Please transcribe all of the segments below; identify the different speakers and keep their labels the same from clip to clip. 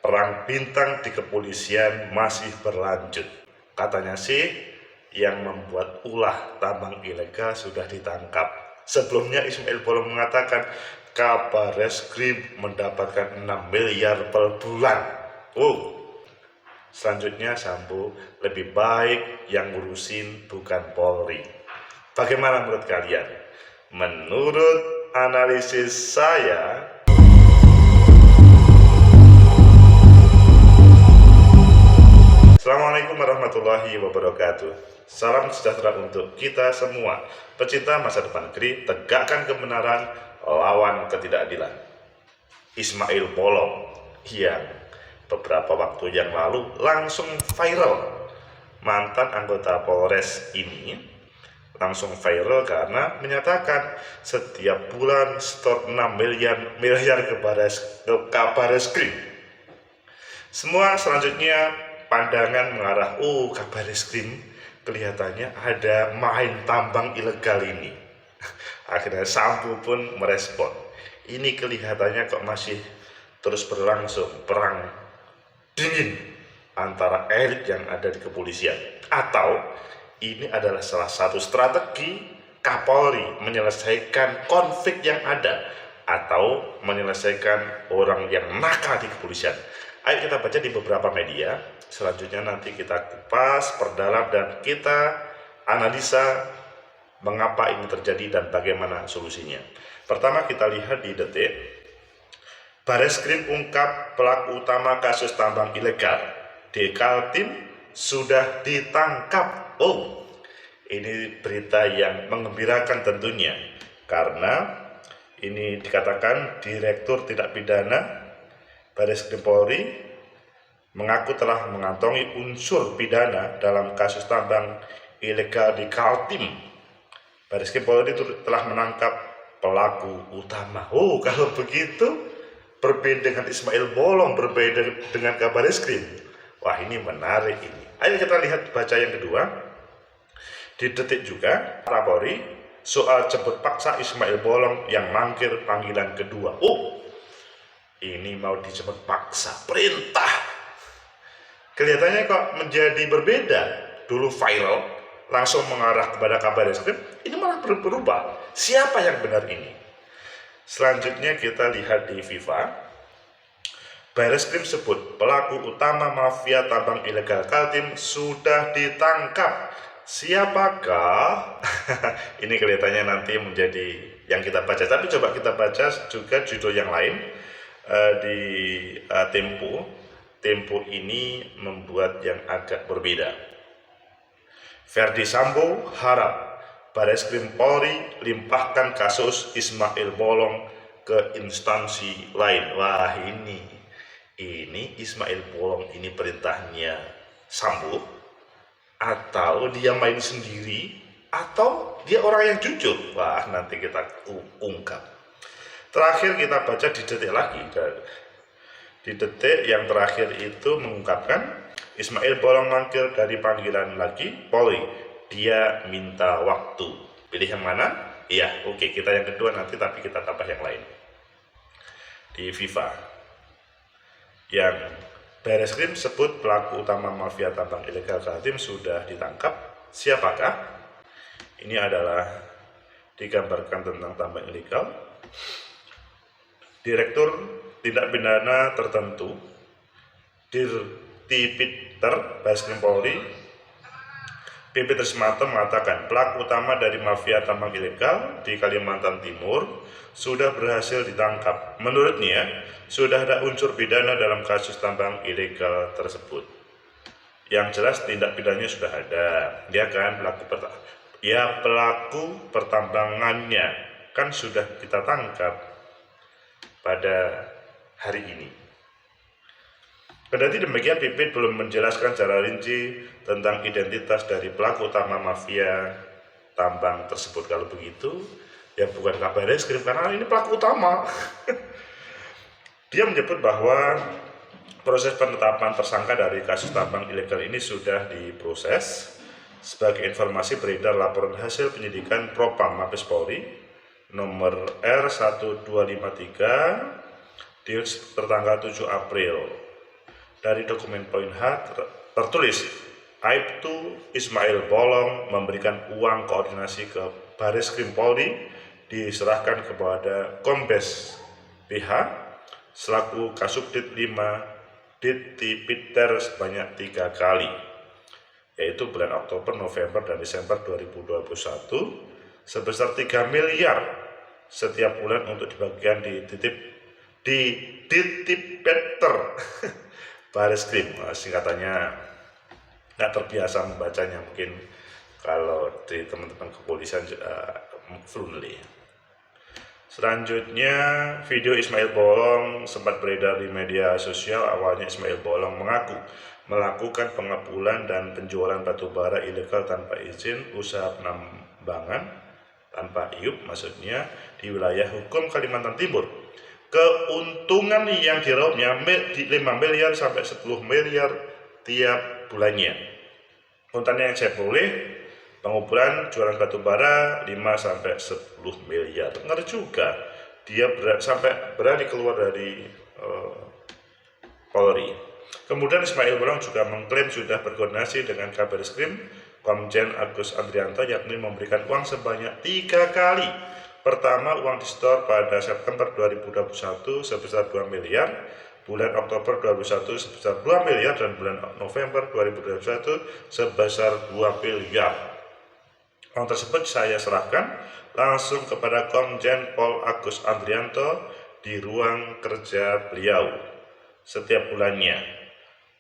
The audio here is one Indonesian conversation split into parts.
Speaker 1: perang bintang di kepolisian masih berlanjut. Katanya sih yang membuat ulah tambang ilegal sudah ditangkap. Sebelumnya Ismail Bolong mengatakan Kabar Reskrim mendapatkan 6 miliar per bulan. Selanjutnya Sambo lebih baik yang ngurusin bukan Polri. Bagaimana menurut kalian? Menurut analisis saya, Assalamualaikum warahmatullahi wabarakatuh. Salam sejahtera untuk kita semua. Pecinta masa depan negeri, tegakkan kebenaran, lawan ketidakadilan. Ismail Bolong yang beberapa waktu yang lalu langsung viral. Mantan anggota Polres ini langsung viral karena menyatakan setiap bulan store 6 miliar ke Kabar Reskrim. Semua selanjutnya pandangan mengarah, Kabar Reskrim kelihatannya ada main tambang ilegal ini. Akhirnya Sambo pun merespon, ini kelihatannya kok masih terus berlangsung perang dingin antara elit yang ada di kepolisian, atau ini adalah salah satu strategi Kapolri menyelesaikan konflik yang ada atau menyelesaikan orang yang nakal di kepolisian. Ayo kita baca di beberapa media. Selanjutnya nanti kita kupas, perdalam, dan kita analisa mengapa ini terjadi dan bagaimana solusinya. Pertama kita lihat di Detik. Bareskrim ungkap pelaku utama kasus tambang ilegal di Kaltim sudah ditangkap. Ini berita yang menggembirakan tentunya, karena ini dikatakan Direktur Tindak Pidana Bareskrim Polri mengaku telah mengantongi unsur pidana dalam kasus tambang ilegal di Kaltim. Bareskrim Polri telah menangkap pelaku utama. Kalau begitu berbeda dengan Ismail Bolong, berbeda dengan Kabar Reskrim. Wah, ini menarik ini. Ayo kita lihat baca yang kedua. Di Detik juga, Polri soal jemput paksa Ismail Bolong yang mangkir panggilan kedua. Ini mau dijemput paksa, perintah. Kelihatannya kok menjadi berbeda. Dulu viral, langsung mengarah kepada Kabar Reskrim, ini malah berubah. Siapa yang benar ini? Selanjutnya kita lihat di Viva. Bareskrim sebut pelaku utama mafia tambang ilegal Kaltim sudah ditangkap. Siapakah? Ini kelihatannya nanti menjadi yang kita baca. Tapi coba kita baca juga judul yang lain di Tempo. Tempo ini membuat yang agak berbeda. Verdi Sambo harap Bareskrim Polri limpahkan kasus Ismail Bolong ke instansi lain. Wah, ini Ismail Bolong ini perintahnya Sambo, atau dia main sendiri, atau dia orang yang jujur. Wah, nanti kita ungkap. Terakhir kita baca di Detik lagi. Di Detik yang terakhir itu mengungkapkan Ismail Bolong mangkir dari panggilan lagi Polri. Dia minta waktu. Pilih yang mana? Iya, oke, kita yang kedua nanti, tapi kita tambah yang lain. Di Viva, yang Bareskrim sebut pelaku utama mafia tambang ilegal Kaltim sudah ditangkap. Siapakah? Ini adalah digambarkan tentang tambang ilegal. Direktur Tindak Pidana Tertentu Dirtipidter Bareskrim Polri PP Trismanto mengatakan pelaku utama dari mafia tambang ilegal di Kalimantan Timur sudah berhasil ditangkap. Menurutnya, sudah ada unsur pidana dalam kasus tambang ilegal tersebut. Yang jelas tindak pidananya sudah ada, ya kan? Pelaku pertambangannya kan sudah kita tangkap pada hari ini. Kendati demikian, PP belum menjelaskan secara rinci tentang identitas dari pelaku utama mafia tambang tersebut. Kalau begitu, ya bukan Kabar Reskrim, karena ini pelaku utama. Dia menyebut bahwa proses penetapan tersangka dari kasus tambang ilegal ini sudah diproses. Sebagai informasi, beredar laporan hasil penyidikan Propam Mabes Polri nomor R1253 tertanggal 7 April Dari dokumen poin H tertulis, Aibtu Ismail Bolong memberikan uang koordinasi ke Baris Krim Polri diserahkan kepada Kombes PH selaku Kasubdit 5 Ditipiter sebanyak 3 kali, yaitu bulan Oktober, November, dan Desember 2021 sebesar 3 miliar setiap bulan untuk dibagikan di Ditipiter Baris Krim. Singkatannya nggak terbiasa membacanya, mungkin kalau di teman-teman kepolisian fluently. Selanjutnya, video Ismail Bolong sempat beredar di media sosial. Awalnya Ismail Bolong mengaku melakukan pengapulan dan penjualan batu bara ilegal tanpa izin usaha penambangan tanpa IUP, maksudnya di wilayah hukum Kalimantan Timur. Keuntungan yang diraupnya 5 miliar sampai 10 miliar tiap bulannya. Kontannya yang saya peroleh, penguburan jualan batu bara 5 sampai 10 miliar. Ngeri juga, dia sampai berani keluar dari Polri. Kemudian Ismail Bolong juga mengklaim sudah berkoordinasi dengan Kabaris-Krim Komjen Agus Andrianto, yakni memberikan uang sebanyak 3 kali. Pertama, uang disetor pada September 2021 sebesar 2 miliar, bulan Oktober 2021 sebesar 2 miliar, dan bulan November 2021 sebesar 2 miliar. Uang tersebut saya serahkan langsung kepada Komjen Pol Agus Andrianto di ruang kerja beliau setiap bulannya,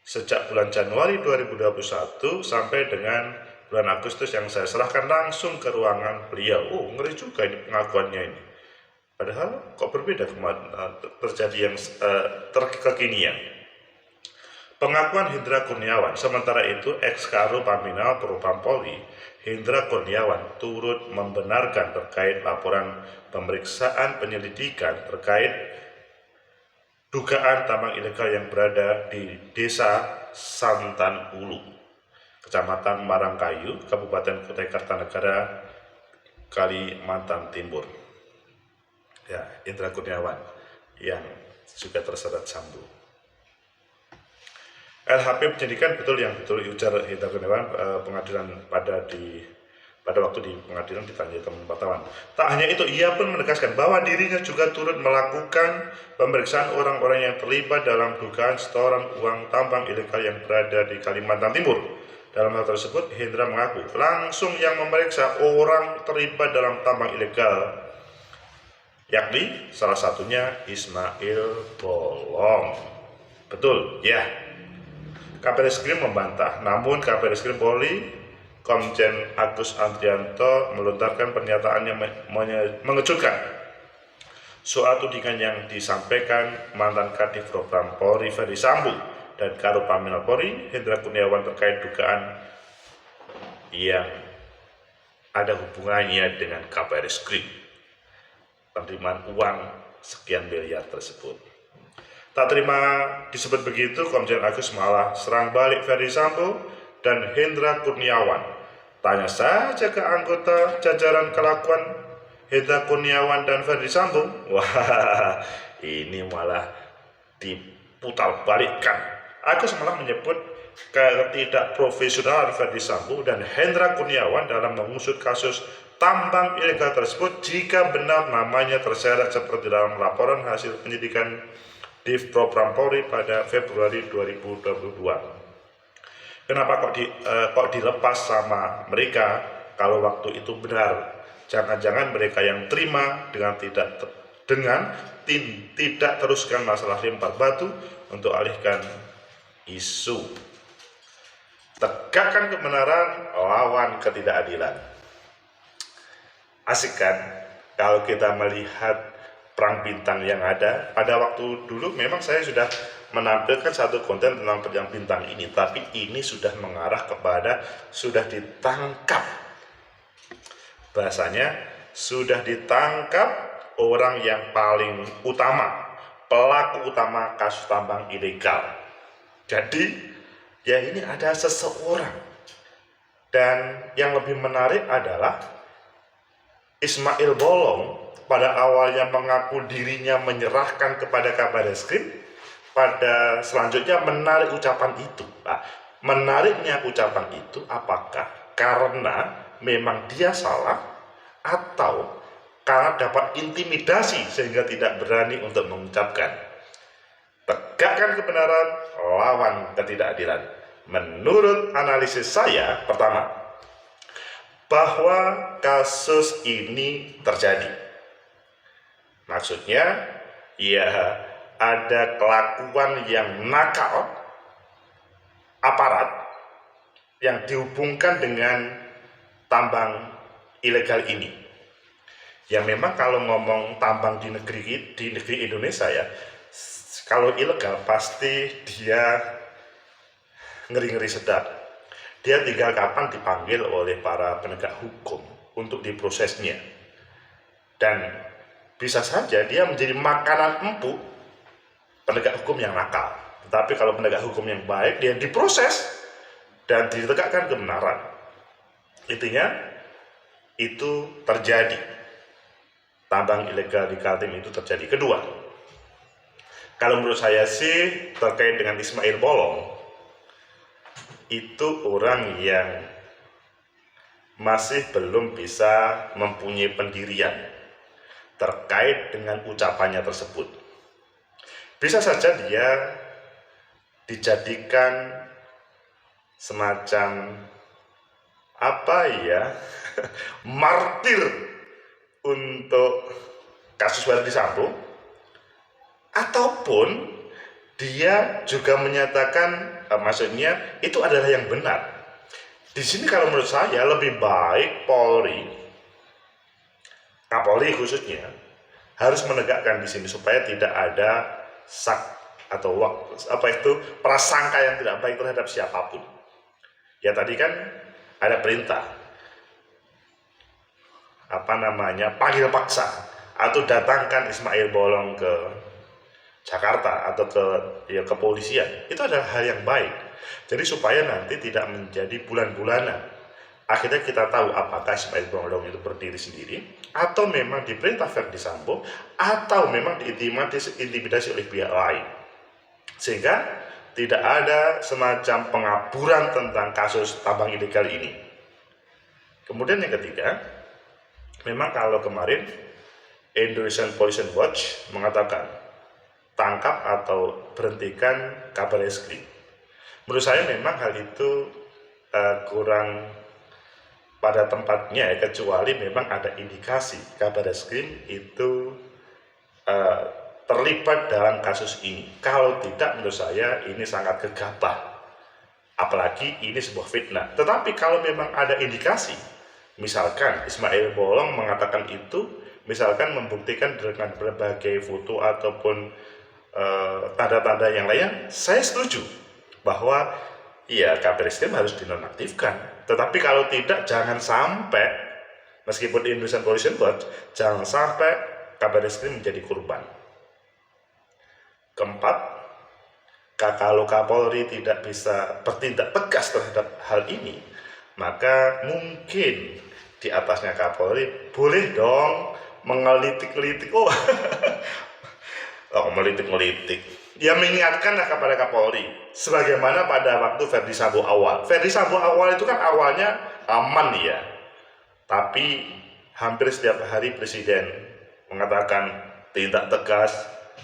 Speaker 1: sejak bulan Januari 2021 sampai dengan bulan Agustus yang saya serahkan langsung ke ruangan beliau. Ngeri juga ini pengakuannya ini. Padahal kok berbeda terjadi yang kekinian. Pengakuan Hendra Kurniawan. Sementara itu, ex-Karo Paminal Propam Polri, Hendra Kurniawan turut membenarkan terkait laporan pemeriksaan penyelidikan terkait dugaan tambang ilegal yang berada di Desa Santan Ulu, Kecamatan Marangkayu, Kabupaten Kutai Kartanegara, Kalimantan Timur. Ya, Hendra Kurniawan yang juga terseret Sambo. LHP penyidikan betul yang betul ujar Hendra Kurniawan pengadilan pada waktu di pengadilan ditanya teman wartawan. Tak hanya itu, ia pun menegaskan bahwa dirinya juga turut melakukan pemeriksaan orang-orang yang terlibat dalam dugaan setoran uang tambang ilegal yang berada di Kalimantan Timur. Dalam hal tersebut, Hendra mengaku langsung yang memeriksa orang terlibat dalam tambang ilegal, yakni salah satunya Ismail Bolong. Betul, ya. Kabaris-Krim membantah, namun Kabaris-Krim Polri Komjen Agus Andrianto melontarkan pernyataan yang mengejutkan soal tudingan yang disampaikan mantan Kadif Propam Polri Ferdi Sambo dan Karo Paminal Polri Hendra Kurniawan terkait dugaan yang ada hubungannya dengan Kabaris-Krim, penerimaan uang sekian miliar tersebut. Tak terima disebut begitu, Komjen Agus malah serang balik Ferdi Sambo dan Hendra Kurniawan. Tanya saja ke anggota jajaran kelakuan Hendra Kurniawan dan Ferdi Sambo. Wah, ini malah diputar balikkan. Agus malah menyebut ketidakprofesionalan Ferdi Sambo dan Hendra Kurniawan dalam mengusut kasus tambang ilegal tersebut jika benar namanya terseret seperti dalam laporan hasil penyidikan Div Propam Polri pada Februari 2022. Kenapa kok dilepas sama mereka kalau waktu itu benar? Jangan-jangan mereka yang terima dengan tidak teruskan masalah lempar batu untuk alihkan isu. Tegakkan kebenaran, lawan ketidakadilan. Asik kan kalau kita melihat perang bintang yang ada. Pada waktu dulu memang saya sudah menampilkan satu konten tentang perang bintang ini, tapi ini sudah mengarah kepada sudah ditangkap. Bahasanya sudah ditangkap orang yang paling utama, pelaku utama kasus tambang ilegal. Jadi ya ini ada seseorang, dan yang lebih menarik adalah Ismail Bolong pada awalnya mengaku dirinya menyerahkan kepada Kabaris-Krim. pada selanjutnya menarik ucapan itu. Nah, menariknya ucapan itu apakah karena memang dia salah atau karena dapat intimidasi sehingga tidak berani untuk mengucapkan. Tegakkan kebenaran, lawan ketidakadilan. Menurut analisis saya, pertama, bahwa kasus ini terjadi. Maksudnya, ya ada kelakuan yang nakal aparat yang dihubungkan dengan tambang ilegal ini. Yang memang kalau ngomong tambang di negeri Indonesia ya, kalau ilegal pasti dia ngeri-ngeri sedap. Dia tinggal kapan dipanggil oleh para penegak hukum untuk diprosesnya. Dan bisa saja dia menjadi makanan empuk penegak hukum yang nakal. Tetapi kalau penegak hukum yang baik, dia diproses dan ditegakkan kebenaran. Intinya, itu terjadi. Tambang ilegal di Kaltim itu terjadi. Kedua, kalau menurut saya sih terkait dengan Ismail Bolong, itu orang yang masih belum bisa mempunyai pendirian terkait dengan ucapannya tersebut. Bisa saja dia dijadikan semacam martir untuk kasus Verdi Sambo, ataupun dia juga menyatakan maksudnya itu adalah yang benar. Di sini kalau menurut saya lebih baik Kapolri khususnya harus menegakkan di sini supaya tidak ada prasangka yang tidak baik terhadap siapapun. Ya tadi kan ada perintah panggil paksa atau datangkan Ismail Bolong ke Jakarta atau ke kepolisian. Itu adalah hal yang baik. Jadi supaya nanti tidak menjadi bulan-bulanan. Akhirnya kita tahu apakah Ismail Bolong itu berdiri sendiri atau memang diperintah Verdi Sambo atau memang diintimidasi oleh pihak lain. Sehingga tidak ada semacam pengaburan tentang kasus tambang ilegal ini. Kemudian yang ketiga, memang kalau kemarin Indonesian Pollution Watch mengatakan tangkap atau berhentikan Kabar Eskrim. Menurut saya memang hal itu kurang pada tempatnya, kecuali memang ada indikasi Kabar Eskrim itu terlibat dalam kasus ini. Kalau tidak, menurut saya ini sangat gegabah, apalagi ini sebuah fitnah. Tetapi kalau memang ada indikasi, misalkan Ismail Bolong mengatakan itu, misalkan membuktikan dengan berbagai foto ataupun tanda-tanda yang lain, saya setuju bahwa Kabar Eskrim harus dinonaktifkan. Tetapi kalau tidak, jangan sampai, meskipun di Indonesian Pollution Watch, jangan sampai Kabar Eskrim menjadi korban. Keempat, kalau Kapolri tidak bisa bertindak tegas terhadap hal ini, maka mungkin di atasnya Kapolri boleh dong mengelitik-elitik, melitik-melitik. Dia mengingatkanlah kepada Kapolri, sebagaimana pada waktu Verdi Sambo awal. Verdi Sambo awal itu kan awalnya aman ya, tapi hampir setiap hari Presiden mengatakan tindak tegas,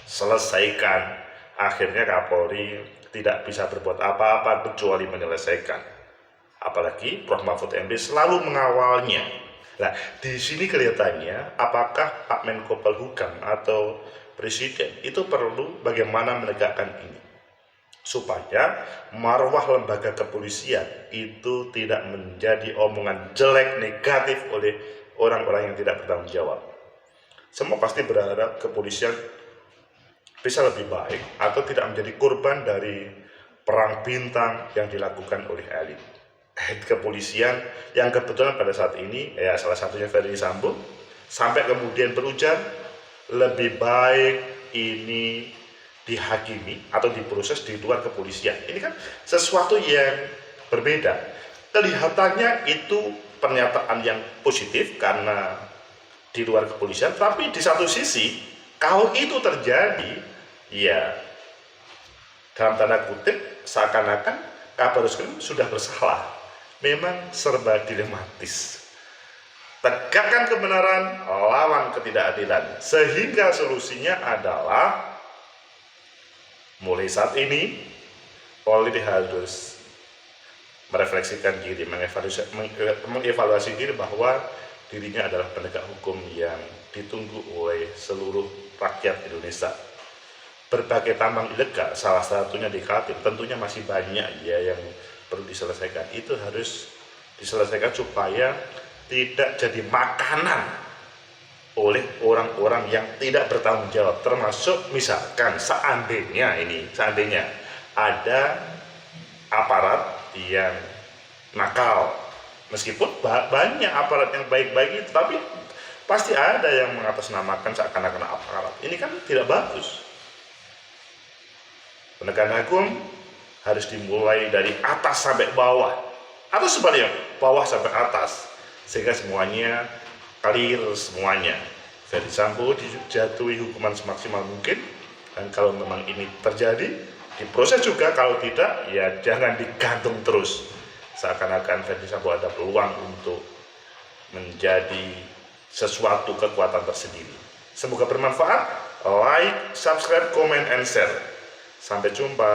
Speaker 1: selesaikan. Akhirnya Kapolri tidak bisa berbuat apa-apa kecuali menyelesaikan. Apalagi Prof. Mahfud MD selalu mengawalnya. Nah, di sini kelihatannya apakah Pak Menko Polhukam atau Presiden itu perlu bagaimana menegakkan ini supaya marwah lembaga kepolisian itu tidak menjadi omongan jelek negatif oleh orang-orang yang tidak bertanggung jawab. Semua pasti berharap kepolisian bisa lebih baik atau tidak menjadi korban dari perang bintang yang dilakukan oleh elit kepolisian yang kebetulan pada saat ini salah satunya Verdi Sambo, sampai kemudian berujar lebih baik ini dihakimi atau diproses di luar kepolisian. Ini kan sesuatu yang berbeda. Kelihatannya itu pernyataan yang positif karena di luar kepolisian, tapi di satu sisi kalau itu terjadi, dalam tanda kutip seakan-akan kabar reskrim sudah bersalah. Memang serba dilematis. Tegakkan kebenaran, lawan ketidakadilan. Sehingga solusinya adalah mulai saat ini Polri harus merefleksikan diri, mengevaluasi diri bahwa dirinya adalah penegak hukum yang ditunggu oleh seluruh rakyat Indonesia. Berbagai tambang ilegal, salah satunya di Kaltim, tentunya masih banyak ya yang perlu diselesaikan. Itu harus diselesaikan supaya tidak jadi makanan oleh orang-orang yang tidak bertanggung jawab, termasuk misalkan seandainya ada aparat yang nakal, meskipun banyak aparat yang baik-baik itu, tapi pasti ada yang mengatasnamakan seakan-akan aparat. Ini kan tidak bagus. Penegakan hukum harus dimulai dari atas sampai bawah, atau sebaliknya bawah sampai atas, sehingga semuanya clear semuanya. Ferdy Sambo dijatuhi hukuman semaksimal mungkin, dan kalau memang ini terjadi diproses juga, kalau tidak ya jangan digantung terus seakan-akan Ferdy Sambo ada peluang untuk menjadi sesuatu kekuatan tersendiri. Semoga bermanfaat. Like, subscribe, comment, and share. Sampai jumpa.